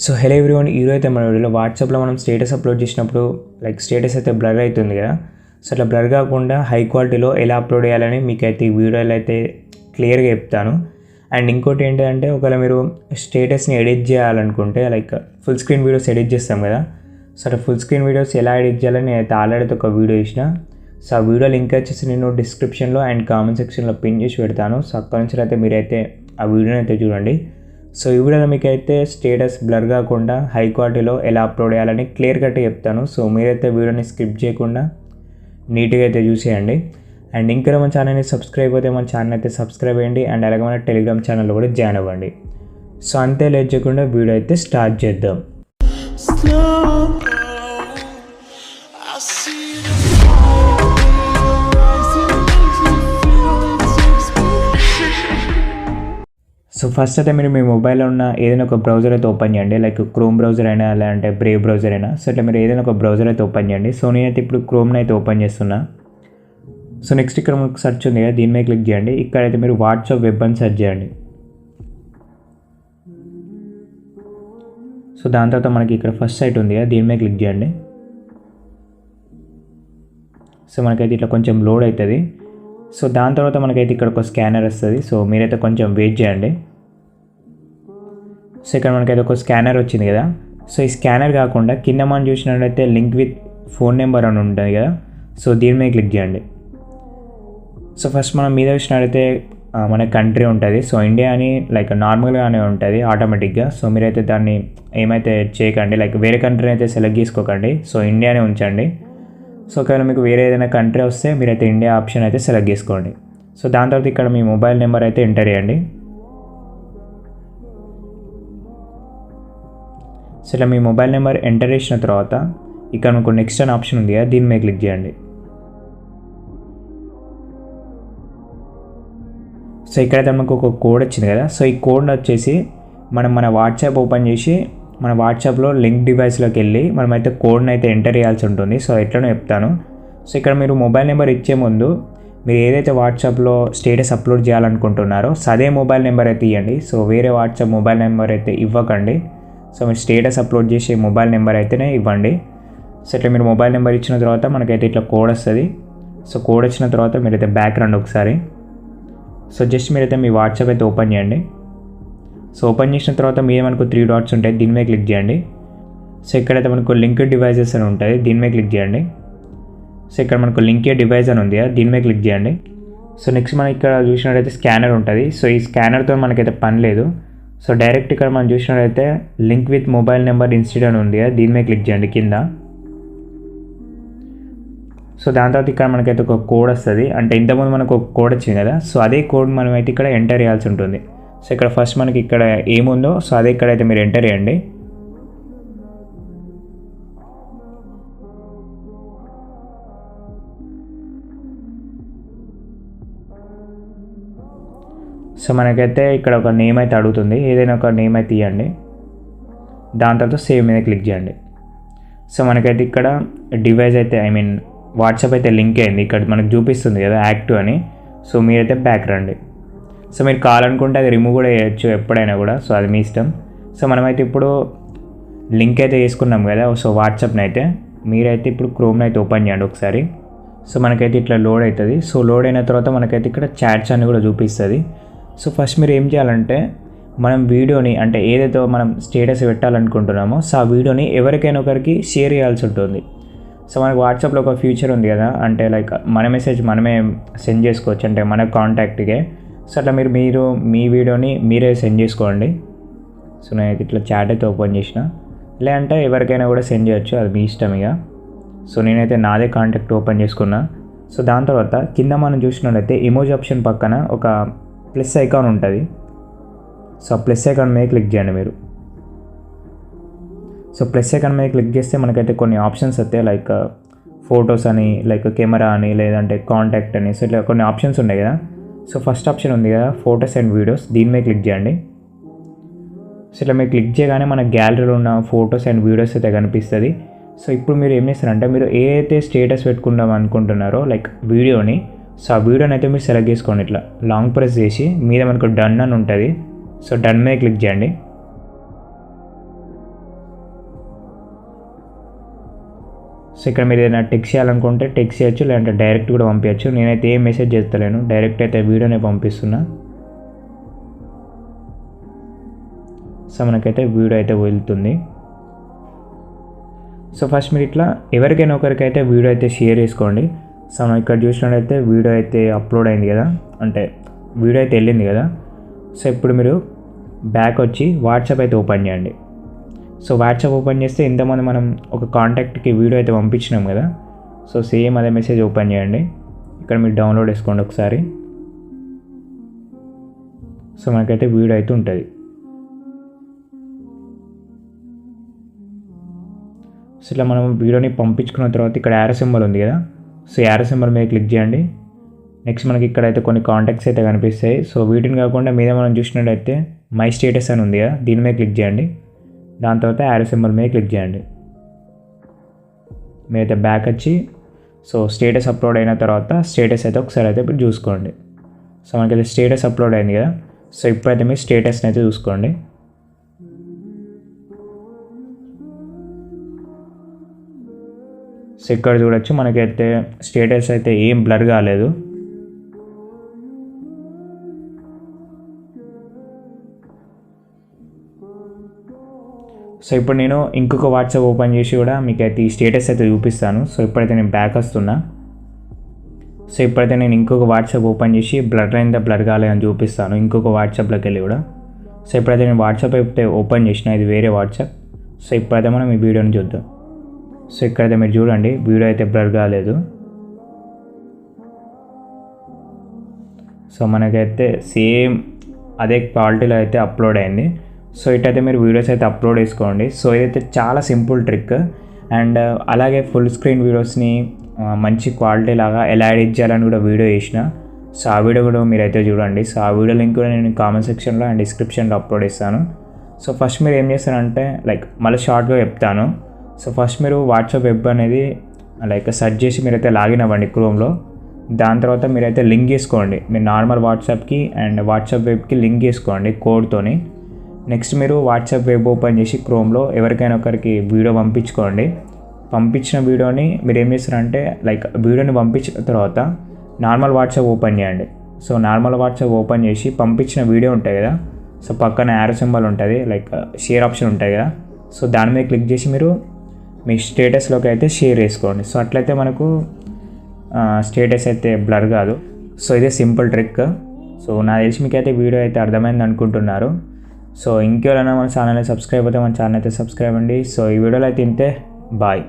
So hello everyone, ఈరోజు అయితే మన వీడియోలో వాట్సాప్లో మనం స్టేటస్ అప్లోడ్ చేసినప్పుడు స్టేటస్ అయితే బ్లర్ అవుతుంది కదా. సో అట్లా బ్లర్ కాకుండా హై క్వాలిటీలో ఎలా అప్లోడ్ చేయాలని మీకు అయితే ఈ వీడియోలో అయితే క్లియర్గా చెప్తాను. అండ్ ఇంకోటి ఏంటంటే, ఒకవేళ మీరు స్టేటస్ని ఎడిట్ చేయాలనుకుంటే ఫుల్ స్క్రీన్ వీడియోస్ ఎడిట్ చేస్తాం కదా. సో అట్లా ఫుల్ స్క్రీన్ వీడియోస్ ఎలా ఎడిట్ చేయాలని నేను అయితే ఆల్రెడీ ఒక వీడియో ఇచ్చిన. సో ఆ వీడియో లింక్ వచ్చేసి నేను డిస్క్రిప్షన్లో అండ్ కామెంట్ సెక్షన్లో పిన్ చేసి పెడతాను. సో అక్కడ నుంచి అయితే మీరైతే ఆ వీడియోని అయితే చూడండి. సో ఈ వీడియోలో మీకు అయితే స్టేటస్ బ్లర్ కాకుండా హై క్వాలిటీలో ఎలా అప్లోడ్ చేయాలని క్లియర్ కట్ చెప్తాను. సో మీరైతే వీడియోని స్కిప్ చేయకుండా నీట్గా అయితే చూసేయండి. అండ్ ఇంకా మన ఛానల్ని సబ్స్క్రైబ్ అయితే మన ఛానల్ అయితే సబ్స్క్రైబ్ అయ్యండి. అండ్ అలాగే మన టెలిగ్రామ్ ఛానల్లో కూడా జాయిన్ అవ్వండి. సో అంతే లేట్ చేయకుండా వీడియో అయితే స్టార్ట్ చేద్దాం. సో ఫస్ట్ అయితే మీరు మీ మొబైల్లో ఉన్న ఏదైనా ఒక బ్రౌజర్ అయితే ఓపెన్ చేయండి. క్రోమ్ బ్రౌజర్ అయినా లేదంటే బ్రేవ్ బ్రౌజర్ అయినా. సో అట్లా మీరు ఏదైనా ఒక బ్రౌజర్ అయితే ఓపెన్ చేయండి. సో నేనైతే ఇప్పుడు క్రోమ్ని అయితే ఓపెన్ చేస్తున్నా. సో నెక్స్ట్ ఇక్కడ మనకు సెర్చ్ ఉంది కదా, దీని మీద క్లిక్ చేయండి. ఇక్కడైతే మీరు వాట్సాప్ వెబ్ అని సెర్చ్ చేయండి. సో దాని తర్వాత మనకి ఇక్కడ ఫస్ట్ సైట్ ఉంది కదా, దీని మీద క్లిక్ చేయండి. సో మనకైతే ఇట్లా కొంచెం లోడ్ అవుతుంది. సో దాని తర్వాత మనకైతే ఇక్కడ ఒక స్కానర్ వస్తుంది. సో మీరైతే కొంచెం వెయిట్ చేయండి. సో ఇక్కడ మనకైతే ఒక స్కానర్ వచ్చింది కదా. సో ఈ స్కానర్ కాకుండా కింద మనం చూసినట్లయితే లింక్ విత్ ఫోన్ నెంబర్ అని ఉంటుంది కదా. సో దీని మీద క్లిక్ చేయండి. సో ఫస్ట్ మనం మీద చూసినట్లయితే మన కంట్రీ ఉంటుంది. సో ఇండియా అని నార్మల్గానే ఉంటుంది ఆటోమేటిక్గా. సో మీరైతే దాన్ని ఏమైతే చేయకండి, వేరే కంట్రీని అయితే సెలెక్ట్ చేసుకోకండి. సో ఇండియానే ఉంచండి. సో ఒకవేళ మీకు వేరే ఏదైనా కంట్రీ వస్తే మీరైతే ఇండియా ఆప్షన్ అయితే సెలెక్ట్ చేసుకోండి. సో దాని తర్వాత ఇక్కడ మీ మొబైల్ నెంబర్ అయితే ఎంటర్ చేయండి. సో ఇట్లా మీ మొబైల్ నెంబర్ ఎంటర్ చేసిన తర్వాత ఇక్కడ మీకు నెక్స్ట్ అనే ఆప్షన్ ఉంది కదా, దీని మీద క్లిక్ చేయండి. సో ఇక్కడైతే మనకు ఒక కోడ్ వచ్చింది కదా. సో ఈ కోడ్ వచ్చేసి మన వాట్సాప్ ఓపెన్ చేసి మన వాట్సాప్లో లింక్ డివైస్లోకి వెళ్ళి మనమైతే కోడ్ని అయితే ఎంటర్ చేయాల్సి ఉంటుంది. సో ఎట్లనో చెప్తాను. సో ఇక్కడ మీరు మొబైల్ నెంబర్ ఇచ్చే ముందు మీరు ఏదైతే వాట్సాప్లో స్టేటస్ అప్లోడ్ చేయాలనుకుంటున్నారో సో అదే మొబైల్ నెంబర్ అయితే ఇవ్వండి. సో వేరే వాట్సాప్ మొబైల్ నెంబర్ అయితే ఇవ్వకండి. సో మీరు స్టేటస్ అప్లోడ్ చేసే మొబైల్ నెంబర్ అయితేనే ఇవ్వండి. సో ఇట్లా మీరు మొబైల్ నెంబర్ ఇచ్చిన తర్వాత మనకైతే ఇట్లా కోడ్ వస్తుంది. సో కోడ్ వచ్చిన తర్వాత మీరైతే బ్యాక్ రండి ఒకసారి. సో జస్ట్ మీరైతే మీ వాట్సాప్ అయితే ఓపెన్ చేయండి. సో ఓపెన్ చేసిన తర్వాత మీరు మనకు 3 డాట్స్ ఉంటాయి, దీని మీద క్లిక్ చేయండి. సో ఇక్కడైతే మనకు లింక్ డివైజెస్ అని ఉంటుంది, దీని మీద క్లిక్ చేయండి. సో ఇక్కడ మనకు లింక్ ఏ డివైస్ అని ఉంది, దీని మీద క్లిక్ చేయండి. సో నెక్స్ట్ మనం ఇక్కడ చూసినట్టయితే స్కానర్ ఉంటుంది. సో ఈ స్కానర్తో మనకైతే పని లేదు. సో డైరెక్ట్ ఇక్కడ మనం చూసినట్టయితే link with mobile number instead అని ఉంది, దీని మీద క్లిక్ చేయండి కింద. సో దాని తర్వాత ఇక్కడ మనకైతే ఒక కోడ్ వస్తుంది. అంటే ఇంతకుముందు మనకు ఒక కోడ్ వచ్చింది కదా. సో అదే కోడ్ మనం అయితే ఇక్కడ ఎంటర్ చేయాల్సి ఉంటుంది. సో ఇక్కడ ఫస్ట్ మనకి ఇక్కడ ఏముందో సో అదే ఇక్కడైతే మీరు ఎంటర్ చేయండి. సో మనకైతే ఇక్కడ ఒక నేమ్ అయితే అడుగుతుంది, ఏదైనా ఒక నేమ్ అయితే ఇవ్వండి. దాని తర్వాత సేవ్ మీద క్లిక్ చేయండి. సో మనకైతే ఇక్కడ డివైస్ అయితే వాట్సాప్ అయితే లింక్ అయింది. ఇక్కడ మనకు చూపిస్తుంది కదా యాక్టివ్ అని. సో మీరైతే బ్యాక్ రండి. సో మీరు కావాలనుకుంటే అది రిమూవ్ కూడా చేయొచ్చు ఎప్పుడైనా కూడా. సో అది మీ ఇష్టం. సో మనమైతే ఇప్పుడు లింక్ అయితే వేసుకున్నాం కదా. సో వాట్సాప్ని అయితే మీరైతే ఇప్పుడు క్రోమ్ని అయితే ఓపెన్ చేయండి ఒకసారి. సో మనకైతే ఇట్లా లోడ్ అవుతుంది. సో లోడ్ అయిన తర్వాత మనకైతే ఇక్కడ చాట్స్ అని కూడా చూపిస్తుంది. సో ఫస్ట్ మీరు ఏం చేయాలంటే మనం వీడియోని అంటే ఏదైతే మనం స్టేటస్ పెట్టాలనుకుంటున్నామో సో ఆ వీడియోని ఎవరికైనా ఒకరికి షేర్ చేయాల్సి ఉంటుంది. సో మనకు వాట్సాప్లో ఒక ఫ్యూచర్ ఉంది కదా, అంటే మన మెసేజ్ మనమే సెండ్ చేసుకోవచ్చు, అంటే మన కాంటాక్ట్కే. సో అట్లా మీరు మీ వీడియోని మీరే సెండ్ చేసుకోండి. సో నేనైతే ఇట్లా చాట్ అయితే ఓపెన్ చేసిన, లేదంటే ఎవరికైనా కూడా సెండ్ చేయొచ్చు, అది మీ ఇష్టం ఇక. సో నేనైతే నాదే కాంటాక్ట్ ఓపెన్ చేసుకున్నా. సో దాని తర్వాత కింద మనం చూసినట్లయితే ఎమోజీ ఆప్షన్ పక్కన ఒక ప్లస్ ఐకాన్ ఉంటుంది. సో ప్లస్ ఐకాన్ మీద క్లిక్ చేయండి మీరు. సో ప్లస్ ఐకాన్ మీద క్లిక్ చేస్తే మనకైతే కొన్ని ఆప్షన్స్ వస్తాయి, ఫొటోస్ అని, కెమెరా అని, లేదంటే కాంటాక్ట్ అని. సో ఇట్లా కొన్ని ఆప్షన్స్ ఉన్నాయి కదా. సో ఫస్ట్ ఆప్షన్ ఉంది కదా ఫొటోస్ అండ్ వీడియోస్, దీని మీద క్లిక్ చేయండి. సో ఇట్లా మీరు క్లిక్ చేయగానే మన గ్యాలరీలో ఉన్న ఫొటోస్ అండ్ వీడియోస్ అయితే కనిపిస్తుంది. సో ఇప్పుడు మీరు ఏం చేస్తారంటే మీరు ఏదైతే స్టేటస్ పెట్టుకుందాం అనుకుంటున్నారో వీడియోని, సో ఆ వీడియోని అయితే మీరు సెలెక్ట్ చేసుకోండి. ఇట్లా లాంగ్ ప్రెస్ చేసి మీద మనకు డన్ అని ఉంటుంది. సో డన్ మీద క్లిక్ చేయండి. సో ఇక్కడ మీరు ఏదైనా టెక్స్ట్ చేయాలనుకుంటే టెక్స్ట్ చేయొచ్చు, లేదంటే డైరెక్ట్ కూడా పంపించచ్చు. నేనైతే ఏం మెసేజ్ చేస్తలేను, డైరెక్ట్ అయితే వీడియోనే పంపిస్తున్నా. సో మనకైతే వీడియో అయితే వెళ్తుంది. సో ఫస్ట్ మీరు ఇట్లా ఎవరికైనా ఒకరికైతే వీడియో అయితే షేర్ చేసుకోండి. సో మనం ఇక్కడ చూసినట్టయితే వీడియో అయితే అప్లోడ్ అయింది కదా, అంటే వీడియో అయితే వెళ్ళింది కదా. సో ఇప్పుడు మీరు బ్యాక్ వచ్చి వాట్సాప్ అయితే ఓపెన్ చేయండి. సో వాట్సాప్ ఓపెన్ చేస్తే ఇంతమంది మనం ఒక కాంటాక్ట్కి వీడియో అయితే పంపించినాం కదా. సో సేమ్ అదే మెసేజ్ ఓపెన్ చేయండి. ఇక్కడ మీరు డౌన్లోడ్ చేసుకోండి ఒకసారి. సో మనకైతే వీడియో అయితే ఉంటుంది. సో ఇట్లా మనం వీడియోని పంపించుకున్న తర్వాత ఇక్కడ యారో సింబల్ ఉంది కదా. సో యారో సింబల్ మీద క్లిక్ చేయండి. నెక్స్ట్ మనకి ఇక్కడైతే కొన్ని కాంటాక్ట్స్ అయితే కనిపిస్తాయి. సో వీటిని కాకుండా మీద మనం చూసినట్టయితే మై స్టేటస్ అని ఉంది కదా, దీని మీద క్లిక్ చేయండి. దాని తర్వాత యారో సింబల్ మీద క్లిక్ చేయండి. మీరైతే బ్యాక్ వచ్చి సో స్టేటస్ అప్లోడ్ అయిన తర్వాత స్టేటస్ అయితే ఒకసారి అయితే ఇప్పుడు చూసుకోండి. సో మనకైతే స్టేటస్ అప్లోడ్ అయింది కదా. సో ఇప్పుడైతే మీరు స్టేటస్ని అయితే చూసుకోండి. సో ఇక్కడ చూడొచ్చు మనకైతే స్టేటస్ అయితే ఏం బ్లర్ కాలేదు. సో ఇప్పుడు నేను ఇంకొక వాట్సాప్ ఓపెన్ చేసి కూడా మీకైతే ఈ స్టేటస్ అయితే చూపిస్తాను. సో ఇప్పుడైతే నేను బ్యాక్ వస్తున్నా. సో ఇప్పుడైతే నేను ఇంకొక వాట్సాప్ ఓపెన్ చేసి బ్లర్ అయిందా బ్లర్ కాలేదని చూపిస్తాను ఇంకొక వాట్సాప్లోకి వెళ్ళి కూడా. సో ఇప్పుడైతే నేను వాట్సాప్ అయితే ఓపెన్ చేసిన, ఇది వేరే వాట్సాప్. సో ఇప్పుడైతే మనం ఈ వీడియోని చూద్దాం. సో ఇక్కడైతే మీరు చూడండి వీడియో అయితే బ్లర్ కాలేదు. సో మనకైతే సేమ్ అదే క్వాలిటీలో అయితే అప్లోడ్ అయింది. సో ఇటైతే మీరు వీడియోస్ అయితే అప్లోడ్ చేసుకోండి. సో ఇదైతే చాలా సింపుల్ ట్రిక్. అండ్ అలాగే ఫుల్ స్క్రీన్ వీడియోస్ని మంచి క్వాలిటీ లాగా ఎలా ఎడిట్ చేయాలని కూడా వీడియో చేసిన. సో ఆ వీడియో కూడా మీరైతే చూడండి. సో ఆ వీడియో లింక్ కూడా నేను కామెంట్ సెక్షన్లో అండ్ డిస్క్రిప్షన్లో అప్లోడ్ చేస్తాను. సో ఫస్ట్ మీరు ఏం చేస్తారంటే మళ్ళీ షార్ట్గా చెప్తాను. సో ఫస్ట్ మీరు వాట్సాప్ వెబ్ అనేది సెర్చ్ చేసి మీరైతే లాగిన్ అవ్వండి క్రోమ్లో. దాని తర్వాత మీరైతే లింక్ చేసుకోండి, మీరు నార్మల్ వాట్సాప్కి అండ్ వాట్సాప్ వెబ్కి లింక్ చేసుకోండి కోడ్తోని. నెక్స్ట్ మీరు వాట్సాప్ వెబ్ ఓపెన్ చేసి క్రోమ్లో ఎవరికైనా ఒకరికి వీడియో పంపించుకోండి. పంపించిన వీడియోని మీరు ఏం చేస్తారంటే వీడియోని పంపించిన తర్వాత నార్మల్ వాట్సాప్ ఓపెన్ చేయండి. సో నార్మల్ వాట్సాప్ ఓపెన్ చేసి పంపించిన వీడియో ఉంటుంది కదా, సో పక్కన యారో సింబల్ ఉంటుంది, షేర్ ఆప్షన్ ఉంటుంది కదా. సో దాని మీద క్లిక్ చేసి మీరు మీ స్టేటస్లోకి అయితే షేర్ చేసుకోండి. సో అట్లయితే మనకు స్టేటస్ అయితే బ్లర్ కాదు. సో ఇదే సింపుల్ ట్రిక్. సో నాకు తెలిసి మీకు అయితే వీడియో అయితే అర్థమైంది అనుకుంటున్నారు. సో ఇంకెవరైనా మన ఛానల్ని సబ్స్క్రైబ్ అయితే మన ఛానల్ అయితే సబ్స్క్రైబ్ అండి. సో ఈ వీడియోలో అయితే ఇంతే, బాయ్.